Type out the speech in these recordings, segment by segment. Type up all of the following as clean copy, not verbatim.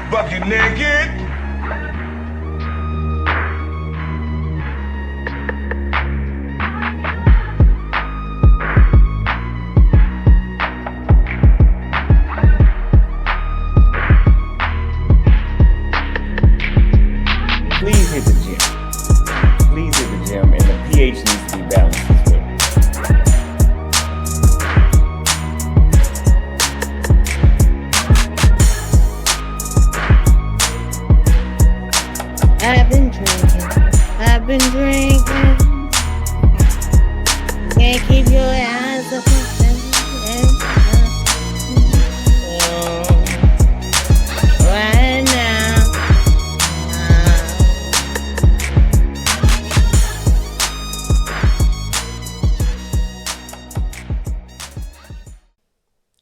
Bucket naked. Please hit the gym. Please hit the gym, and the pH needs to be balanced as well. I've been drinking. Can't keep your eyes open. Right now.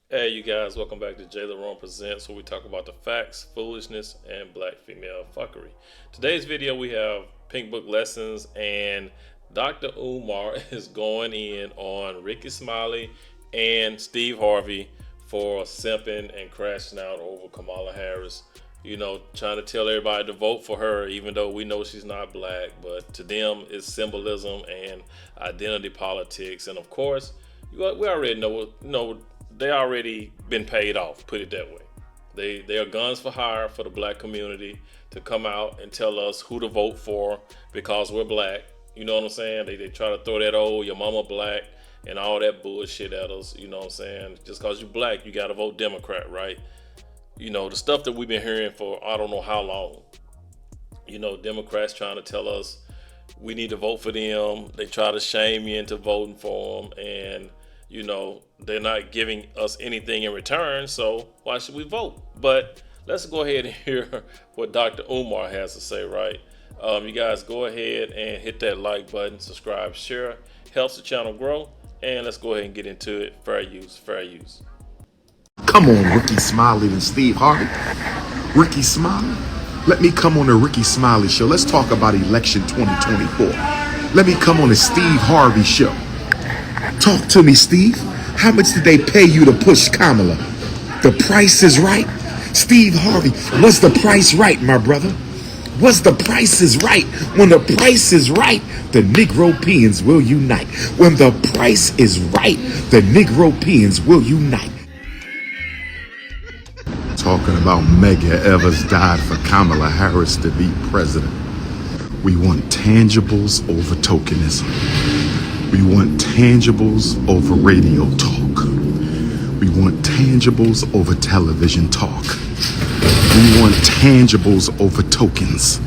Hey, you guys, welcome back to JLerone Presents, where we talk about the facts, foolishness, and black female fuckery. Today's video, we have Pink Book Lessons, and Dr. Umar is going in on Rickey Smiley and Steve Harvey for simping and crashing out over Kamala Harris. You know, trying to tell everybody to vote for her, even though we know she's not black. But to them, it's symbolism and identity politics. And of course, we already know, they already been paid off, put it that way. They are guns for hire for the black community to come out and tell us who to vote for because we're black. You know what I'm saying? They try to throw that, oh, your mama black and all that bullshit at us. You know what I'm saying? Just because you're black, you got to vote Democrat, right? You know, the stuff that we've been hearing for I don't know how long. You know, Democrats trying to tell us we need to vote for them. They try to shame you into voting for them. And you know, they're not giving us anything in return, so why should we vote? But let's go ahead and hear what Dr. Umar has to say, right? You guys go ahead and hit that like button, subscribe, share, helps the channel grow, and let's go ahead and get into it. Fair use, fair use. Come on, Rickey Smiley and Steve Harvey. Rickey Smiley? Let me come on the Rickey Smiley show. Let's talk about election 2024. Let me come on the Steve Harvey show. Talk to me, Steve. How much did they pay you to push Kamala? The price is right. Steve Harvey, was the price right, my brother? Was the price is right? When the price is right, the Negropeans will unite. When the price is right, the Negropeans will unite. Talking about Medgar Evers died for Kamala Harris to be president. We want tangibles over tokenism. We want tangibles over radio talk. We want tangibles over television talk. We want tangibles over tokens.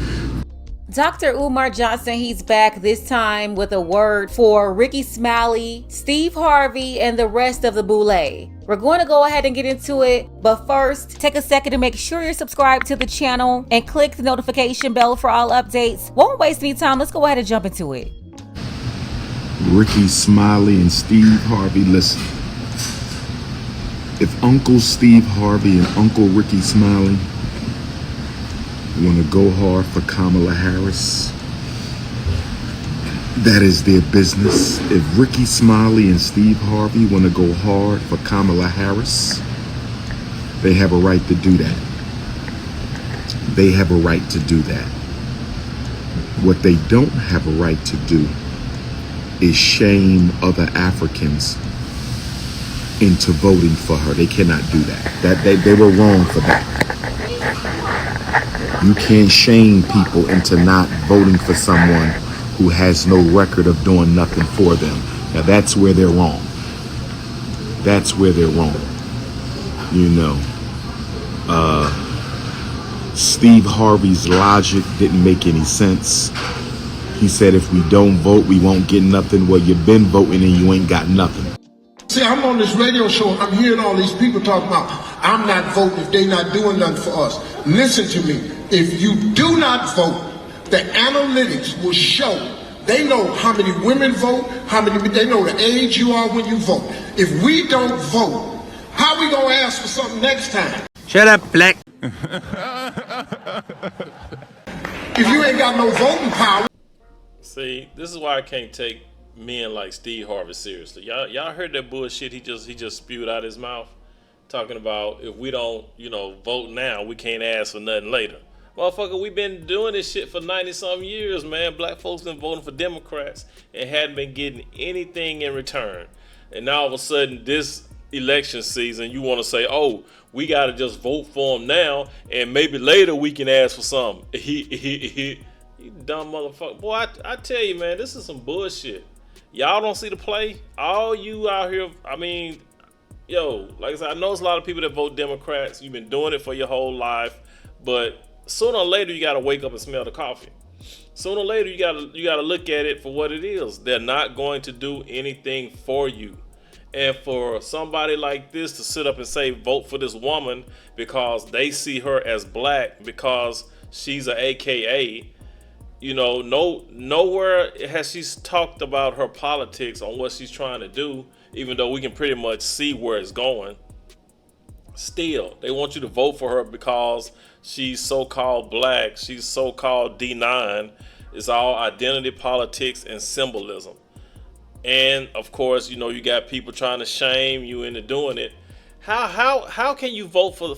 Dr. Umar Johnson, he's back this time with a word for Rickey Smiley, Steve Harvey, and the rest of the boule. We're going to go ahead and get into it, but first, take a second to make sure you're subscribed to the channel and click the notification bell for all updates. Won't waste any time. Let's go ahead and jump into it. Rickey Smiley and Steve Harvey, listen. If Uncle Steve Harvey and Uncle Rickey Smiley want to go hard for Kamala Harris, that is their business. If Rickey Smiley and Steve Harvey want to go hard for Kamala Harris, they have a right to do that. They have a right to do that. What they don't have a right to do is shame other Africans into voting for her. They cannot do that. They were wrong for that. You can't shame people into not voting for someone who has no record of doing nothing for them. Now that's where they're wrong. That's where they're wrong. You know, Steve Harvey's logic didn't make any sense. He said if we don't vote, we won't get nothing. Well, you've been voting and you ain't got nothing. See, I'm on this radio show and I'm hearing all these people talking about I'm not voting if they're not doing nothing for us. Listen to me. If you do not vote, the analytics will show. They know how many women vote, they know the age you are when you vote. If we don't vote, how we gonna ask for something next time? Shut up, Black. If you ain't got no voting power. See, this is why I can't take men like Steve Harvey seriously. Y'all heard that bullshit he just spewed out his mouth, talking about if we don't, vote now, we can't ask for nothing later. Motherfucker, we've been doing this shit for 90-something years, man. Black folks been voting for Democrats and hadn't been getting anything in return. And now all of a sudden, this election season, you want to say, oh, we got to just vote for them now, and maybe later we can ask for something. You dumb motherfucker. Boy, I tell you, man, this is some bullshit. Y'all don't see the play? All you out here, like I said, I know there's a lot of people that vote Democrats. You've been doing it for your whole life, but sooner or later you gotta wake up and smell the coffee. Sooner or later you gotta look at it for what it is. They're not going to do anything for you. And for somebody like this to sit up and say vote for this woman because they see her as black, because she's a AKA, nowhere has she talked about her politics on what she's trying to do, even though we can pretty much see where it's going. Still, they want you to vote for her because she's so-called black, she's so-called D9. It's all identity politics and symbolism. And of course, you got people trying to shame you into doing it. How can you vote for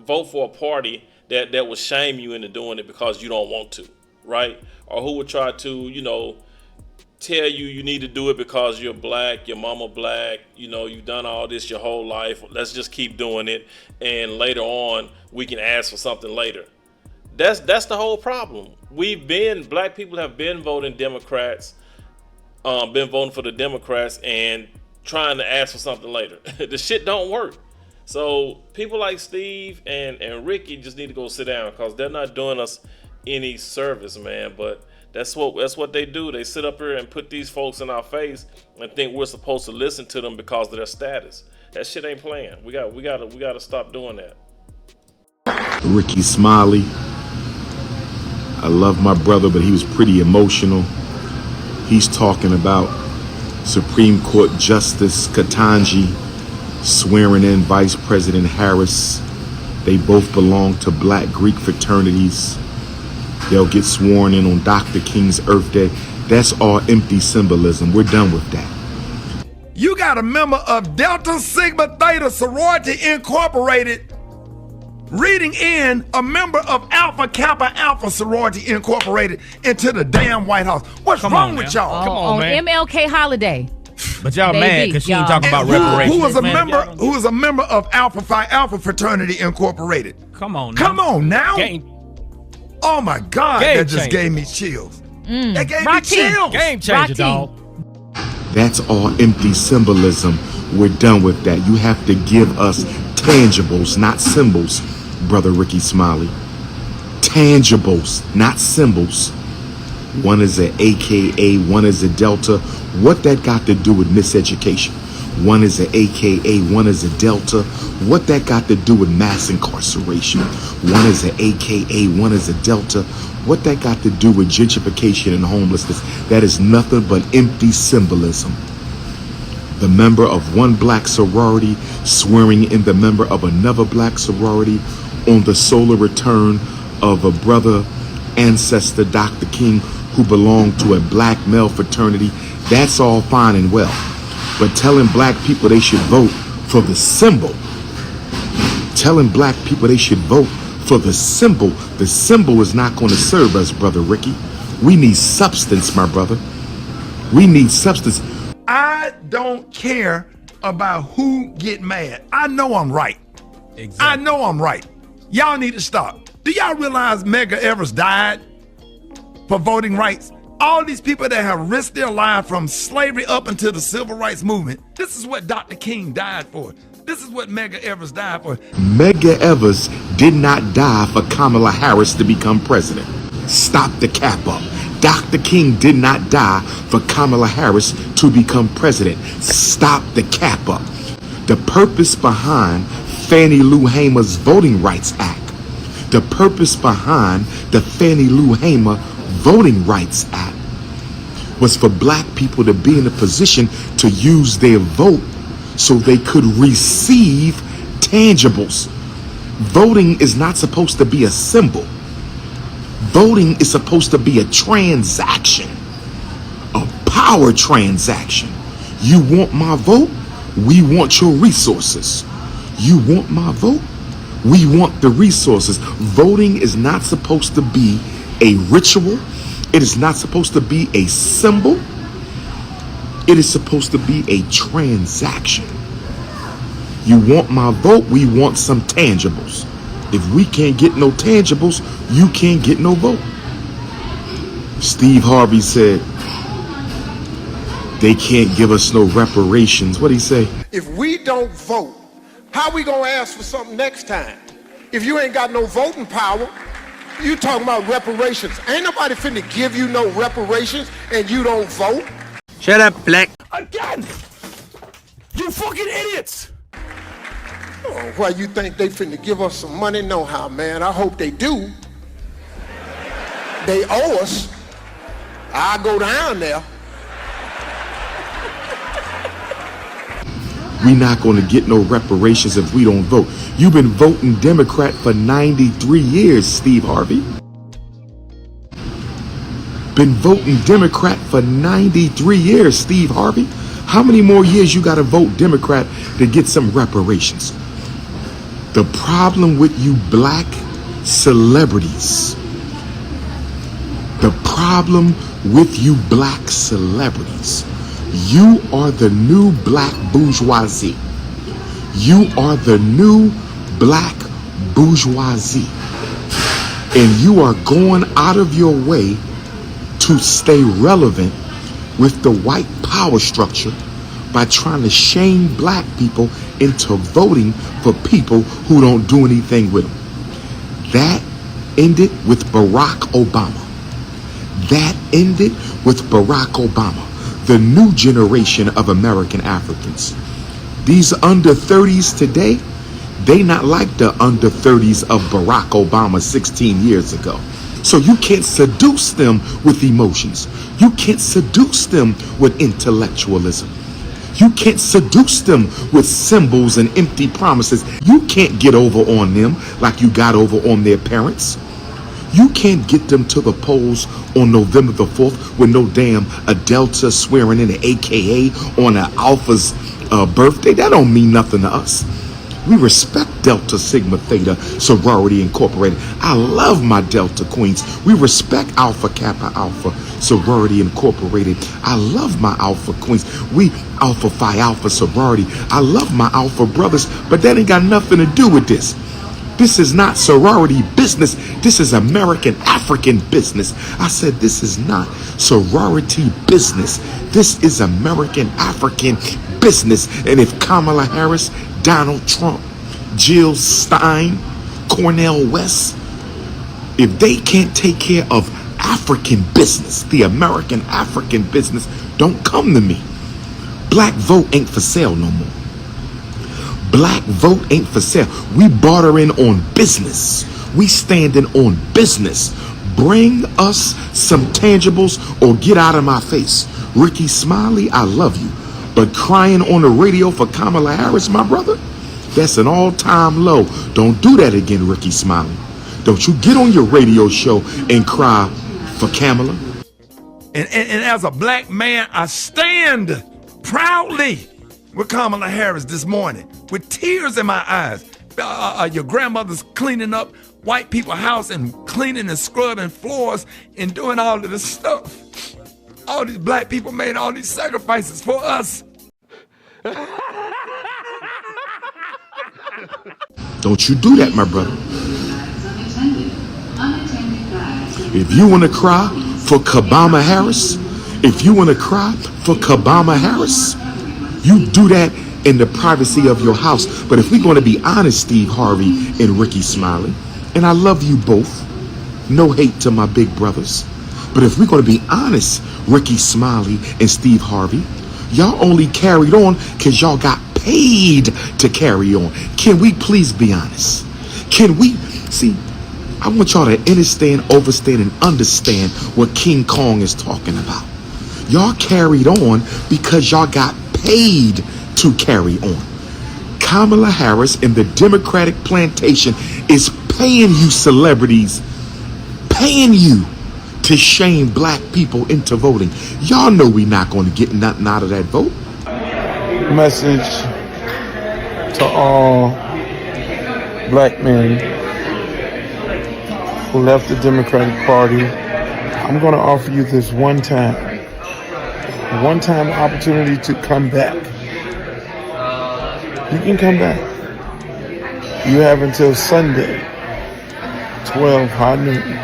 a party that will shame you into doing it because you don't want to, right? Or who would try to, tell you need to do it because you're black, your mama black, you've done all this your whole life. Let's just keep doing it, and later on we can ask for something later. That's the whole problem. Black people have been voting Democrats, been voting for the Democrats and trying to ask for something later. The shit don't work. So people like Steve and Ricky just need to go sit down because they're not doing us any service, man. But that's what they do. They sit up here and put these folks in our face and think we're supposed to listen to them because of their status. That shit ain't playing. We gotta stop doing that. Rickey Smiley. I love my brother, but he was pretty emotional. He's talking about Supreme Court Justice Ketanji swearing in Vice President Harris. They both belong to black Greek fraternities. They'll get sworn in on Dr. King's Earth Day. That's all empty symbolism. We're done with that. You got a member of Delta Sigma Theta Sorority Incorporated reading in a member of Alpha Kappa Alpha Sorority Incorporated into the damn White House. What's wrong with y'all? Come on, man. MLK holiday. But y'all mad because she ain't talking about reparations. Who was a member of Alpha Phi Alpha Fraternity Incorporated? Come on now. Come on now. Oh my God, that just changer. gave me chills. That gave me chills. Game changer, dog. That's all empty symbolism. We're done with that. You have to give us tangibles, not symbols, Brother Rickey Smiley. Tangibles, not symbols. One is a AKA, one is a Delta. What that got to do with miseducation? One is a AKA, one is a Delta. What that got to do with mass incarceration? One is a AKA, one is a Delta. What that got to do with gentrification and homelessness? That is nothing but empty symbolism. The member of one black sorority swearing in the member of another black sorority on the solar return of a brother, ancestor, Dr. King, who belonged to a black male fraternity. That's all fine and well. But telling black people they should vote for the symbol, telling black people they should vote for the symbol is not going to serve us, Brother Ricky. We need substance, my brother. We need substance. I don't care about who get mad. I know I'm right. Exactly. I know I'm right. Y'all need to stop. Do y'all realize Medgar Evers died for voting rights? All these people that have risked their life from slavery up until the civil rights movement, this is what Dr. King died for. This is what Medgar Evers died for. Medgar Evers did not die for Kamala Harris to become president. Stop the cap up. Dr. King did not die for Kamala Harris to become president. Stop the cap up. The purpose behind Fannie Lou Hamer's Voting Rights Act, the purpose behind the Fannie Lou Hamer Voting Rights Act was for black people to be in a position to use their vote so they could receive tangibles. Voting is not supposed to be a symbol. Voting is supposed to be a transaction, a power transaction. You want my vote? We want your resources. You want my vote? We want the resources. Voting is not supposed to be a ritual. It is not supposed to be a symbol. It is supposed to be a transaction. You want my vote? We want some tangibles. If we can't get no tangibles, you can't get no vote. Steve Harvey said, they can't give us no reparations. What'd he say? If we don't vote, how we gonna ask for something next time? If you ain't got no voting power, you talking about reparations. Ain't nobody finna give you no reparations and you don't vote. Shut up, Black. Again! You fucking idiots! Oh, why you think they finna give us some money? No how, man. I hope they do. They owe us. I'll go down there. We're not going to get no reparations if we don't vote. You've been voting Democrat for 93 years, Steve Harvey. Been voting Democrat for 93 years, Steve Harvey. How many more years you got to vote Democrat to get some reparations? The problem with you black celebrities, the problem with you black celebrities, you are the new black bourgeoisie. You are the new black bourgeoisie. And you are going out of your way to stay relevant with the white power structure by trying to shame black people into voting for people who don't do anything with them. That ended with Barack Obama. That ended with Barack Obama. The new generation of American Africans. These under 30s today, they not like the under 30s of Barack Obama 16 years ago. So you can't seduce them with emotions. You can't seduce them with intellectualism. You can't seduce them with symbols and empty promises. You can't get over on them like you got over on their parents. You can't get them to the polls on November the 4th with no damn a Delta swearing in an AKA on an Alpha's birthday. That don't mean nothing to us. We respect Delta Sigma Theta Sorority Incorporated. I love my Delta Queens. We respect Alpha Kappa Alpha Sorority Incorporated. I love my Alpha Queens. We Alpha Phi Alpha Sorority. I love my Alpha brothers, but that ain't got nothing to do with this. This is not sorority business. This is American African business. I said this is not sorority business. This is American African business. And if Kamala Harris, Donald Trump, Jill Stein, Cornel West, if they can't take care of African business, the American African business, don't come to me. Black vote ain't for sale no more. Black vote ain't for sale. We bartering on business. We standing on business. Bring us some tangibles or get out of my face. Rickey Smiley, I love you. But crying on the radio for Kamala Harris, my brother, that's an all-time low. Don't do that again, Rickey Smiley. Don't you get on your radio show and cry for Kamala. And as a black man, I stand proudly with Kamala Harris this morning with tears in my eyes. Your grandmother's cleaning up white people's house and cleaning and scrubbing floors and doing all of this stuff. All these black people made all these sacrifices for us. Don't you do that, my brother. If you want to cry for Kamala Harris, if you want to cry for Kamala Harris, you do that in the privacy of your house. But if we're going to be honest, Steve Harvey and Rickey Smiley, and I love you both, no hate to my big brothers, but if we're going to be honest, Rickey Smiley and Steve Harvey, y'all only carried on because y'all got paid to carry on. Can we please be honest? Can we see? I want y'all to understand, overstand, and understand what King Kong is talking about. Y'all carried on because y'all got paid to carry on. Kamala Harris and the Democratic plantation is paying you celebrities, paying you to shame black people into voting. Y'all know we not going to get nothing out of that vote. Message to all black men who left the Democratic Party. I'm going to offer you this one-time opportunity to come back. You can come back. You have until Sunday, 12 high noon.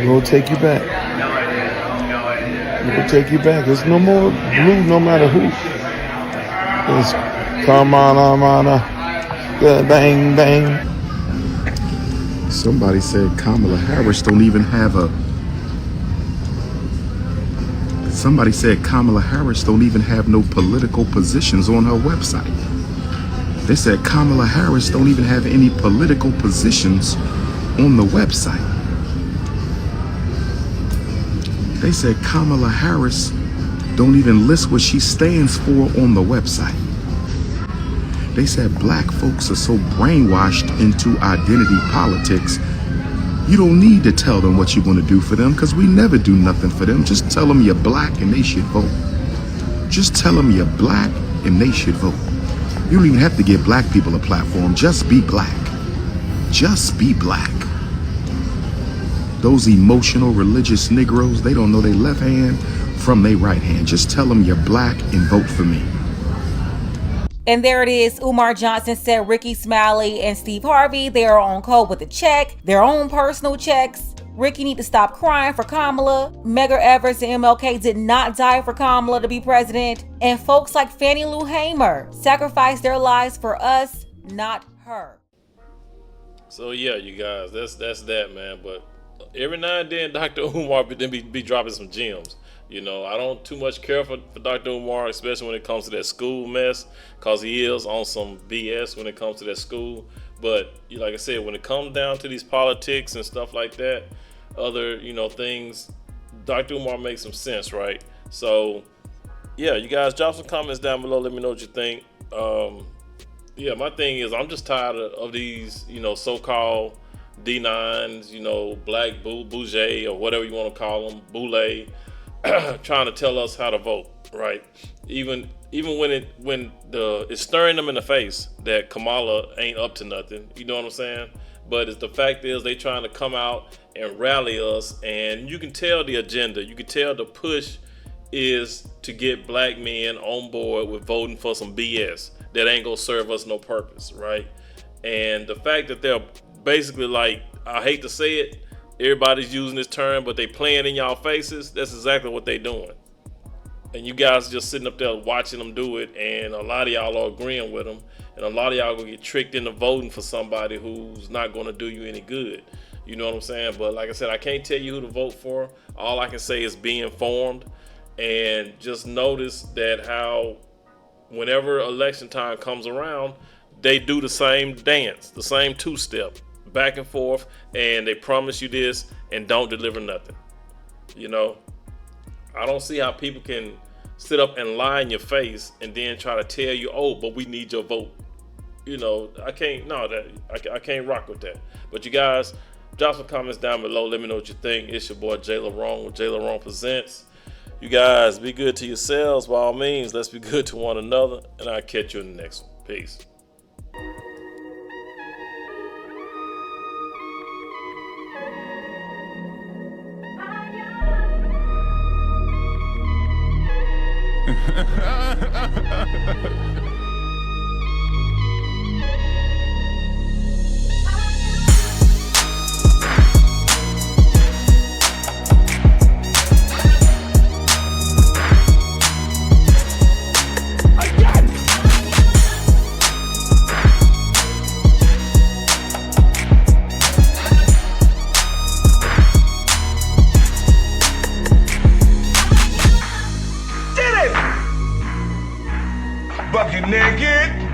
We'll take you back. We'll take you back. There's no more blue, no matter who. It's Kamala, bang, bang. Somebody said Kamala Harris don't even have no political positions on her website. They said Kamala Harris don't even have any political positions on the website. They said Kamala Harris don't even list what she stands for on the website. They said black folks are so brainwashed into identity politics, you don't need to tell them what you're going to do for them, because we never do nothing for them. Just tell them you're black and they should vote. Just tell them you're black and they should vote. You don't even have to give black people a platform. Just be black. Just be black. Those emotional, religious Negroes, they don't know their left hand from their right hand. Just tell them you're black and vote for me. And there it is. Umar Johnson said Rickey Smiley and Steve Harvey, they are on code with a check, their own personal checks. Rickey need to stop crying for Kamala. Medgar Evers and MLK did not die for Kamala to be president. And folks like Fannie Lou Hamer sacrificed their lives for us, not her. So yeah, you guys, that's that, man. But every now and then, Dr. Umar be dropping some gems. You know, I don't too much care for Dr. Umar, especially when it comes to that school mess, because he is on some BS when it comes to that school. But like I said, when it comes down to these politics and stuff like that, other, things, Dr. Umar makes some sense, right? So, yeah, you guys drop some comments down below. Let me know what you think. Yeah, my thing is I'm just tired of these, so-called D9s, black bougie or whatever you want to call them, boule, trying to tell us how to vote, right? Even when it's staring them in the face that Kamala ain't up to nothing, you know what I'm saying? But the fact is they trying to come out and rally us, and you can tell the agenda, you can tell the push is to get black men on board with voting for some BS that ain't gonna serve us no purpose, right? And the fact that they're basically, like, I hate to say it, everybody's using this term, but they playing in y'all faces. That's exactly what they doing. And you guys just sitting up there watching them do it, and a lot of y'all are agreeing with them, and a lot of y'all gonna get tricked into voting for somebody who's not gonna do you any good. You know what I'm saying? But like I said, I can't tell you who to vote for. All I can say is be informed, and just notice that how whenever election time comes around, they do the same dance, the same two-step, back and forth, and they promise you this and don't deliver nothing. I don't see how people can sit up and lie in your face and then try to tell you, oh, but we need your vote. I can't rock with that. But you guys, drop some comments down below. Let me know what you think. It's your boy JLerone with JLerone Presents. You guys, be good to yourselves. By all means, let's be good to one another, and I'll catch you in the next one. Peace. bucket naked.